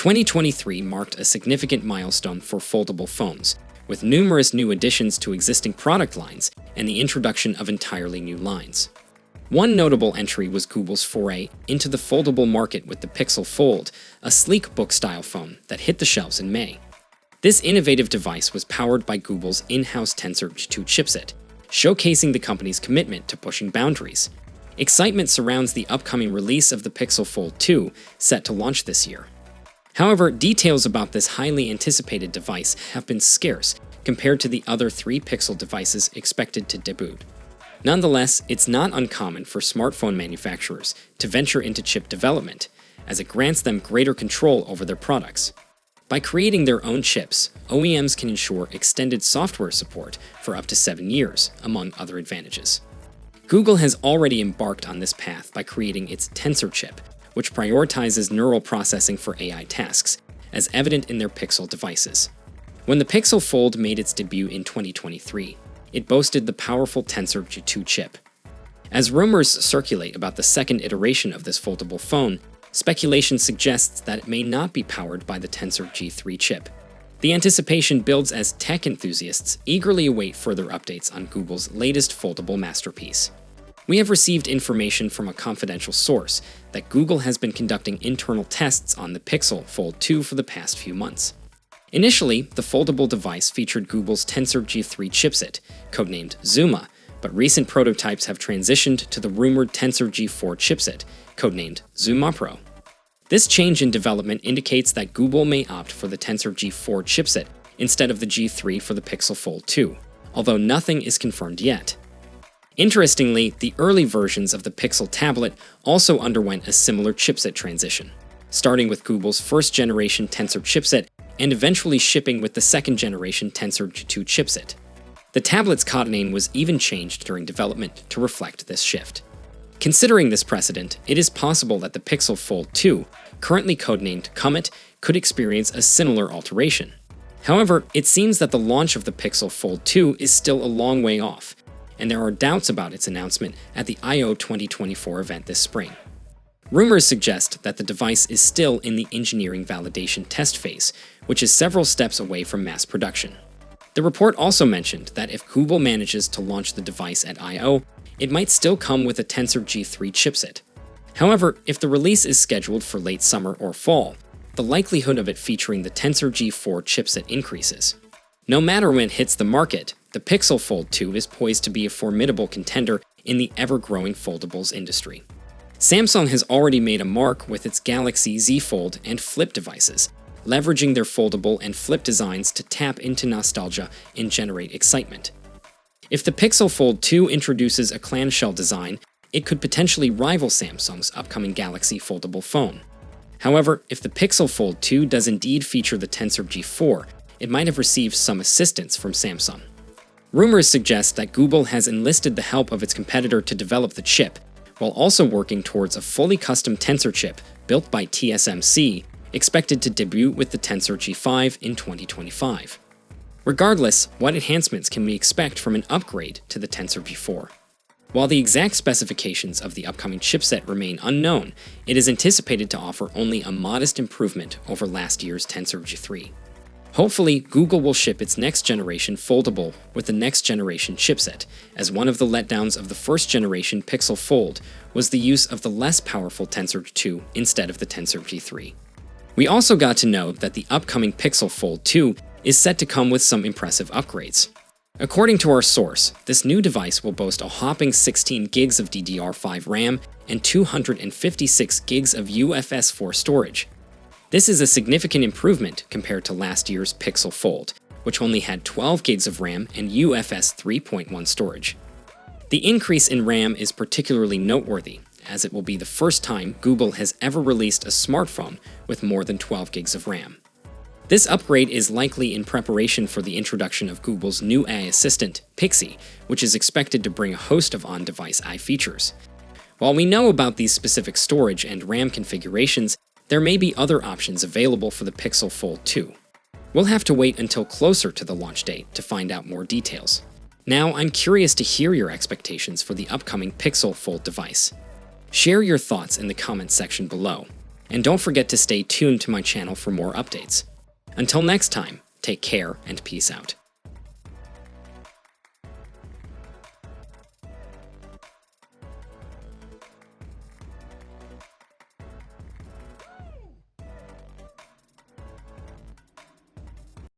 2023 marked a significant milestone for foldable phones, with numerous new additions to existing product lines and the introduction of entirely new lines. One notable entry was Google's foray into the foldable market with the Pixel Fold, a sleek book-style phone that hit the shelves in May. This innovative device was powered by Google's in-house Tensor G2 chipset, showcasing the company's commitment to pushing boundaries. Excitement surrounds the upcoming release of the Pixel Fold 2, set to launch this year. However, details about this highly anticipated device have been scarce compared to the other 3 Pixel devices expected to debut. Nonetheless, it's not uncommon for smartphone manufacturers to venture into chip development, as it grants them greater control over their products. By creating their own chips, OEMs can ensure extended software support for up to 7 years, among other advantages. Google has already embarked on this path by creating its Tensor chip, which prioritizes neural processing for AI tasks, as evident in their Pixel devices. When the Pixel Fold made its debut in 2023, it boasted the powerful Tensor G2 chip. As rumors circulate about the second iteration of this foldable phone, speculation suggests that it may not be powered by the Tensor G3 chip. The anticipation builds as tech enthusiasts eagerly await further updates on Google's latest foldable masterpiece. We have received information from a confidential source that Google has been conducting internal tests on the Pixel Fold 2 for the past few months. Initially, the foldable device featured Google's Tensor G3 chipset, codenamed Zuma, but recent prototypes have transitioned to the rumored Tensor G4 chipset, codenamed Zuma Pro. This change in development indicates that Google may opt for the Tensor G4 chipset instead of the G3 for the Pixel Fold 2, although nothing is confirmed yet. Interestingly, the early versions of the Pixel tablet also underwent a similar chipset transition, starting with Google's first-generation Tensor chipset and eventually shipping with the second-generation Tensor G2 chipset. The tablet's codename was even changed during development to reflect this shift. Considering this precedent, it is possible that the Pixel Fold 2, currently codenamed Comet, could experience a similar alteration. However, it seems that the launch of the Pixel Fold 2 is still a long way off, and there are doubts about its announcement at the I/O 2024 event this spring. Rumors suggest that the device is still in the engineering validation test phase, which is several steps away from mass production. The report also mentioned that if Google manages to launch the device at I/O, it might still come with a Tensor G3 chipset. However, if the release is scheduled for late summer or fall, the likelihood of it featuring the Tensor G4 chipset increases. No matter when it hits the market, the Pixel Fold 2 is poised to be a formidable contender in the ever-growing foldables industry. Samsung has already made a mark with its Galaxy Z Fold and Flip devices, leveraging their foldable and flip designs to tap into nostalgia and generate excitement. If the Pixel Fold 2 introduces a clamshell design, it could potentially rival Samsung's upcoming Galaxy foldable phone. However, if the Pixel Fold 2 does indeed feature the Tensor G4, it might have received some assistance from Samsung. Rumors suggest that Google has enlisted the help of its competitor to develop the chip, while also working towards a fully custom Tensor chip built by TSMC, expected to debut with the Tensor G5 in 2025. Regardless, what enhancements can we expect from an upgrade to the Tensor G4? While the exact specifications of the upcoming chipset remain unknown, it is anticipated to offer only a modest improvement over last year's Tensor G3. Hopefully, Google will ship its next-generation foldable with the next-generation chipset, as one of the letdowns of the first-generation Pixel Fold was the use of the less powerful Tensor G2 instead of the Tensor G3. We also got to know that the upcoming Pixel Fold 2 is set to come with some impressive upgrades. According to our source, this new device will boast a whopping 16 gigs of DDR5 RAM and 256 gigs of UFS 4 storage. This is a significant improvement compared to last year's Pixel Fold, which only had 12 gigs of RAM and UFS 3.1 storage. The increase in RAM is particularly noteworthy, as it will be the first time Google has ever released a smartphone with more than 12 gigs of RAM. This upgrade is likely in preparation for the introduction of Google's new AI assistant, Pixie, which is expected to bring a host of on-device AI features. While we know about these specific storage and RAM configurations, there may be other options available for the Pixel Fold 2. We'll have to wait until closer to the launch date to find out more details. Now, I'm curious to hear your expectations for the upcoming Pixel Fold device. Share your thoughts in the comments section below. and don't forget to stay tuned to my channel for more updates. Until next time, take care and peace out.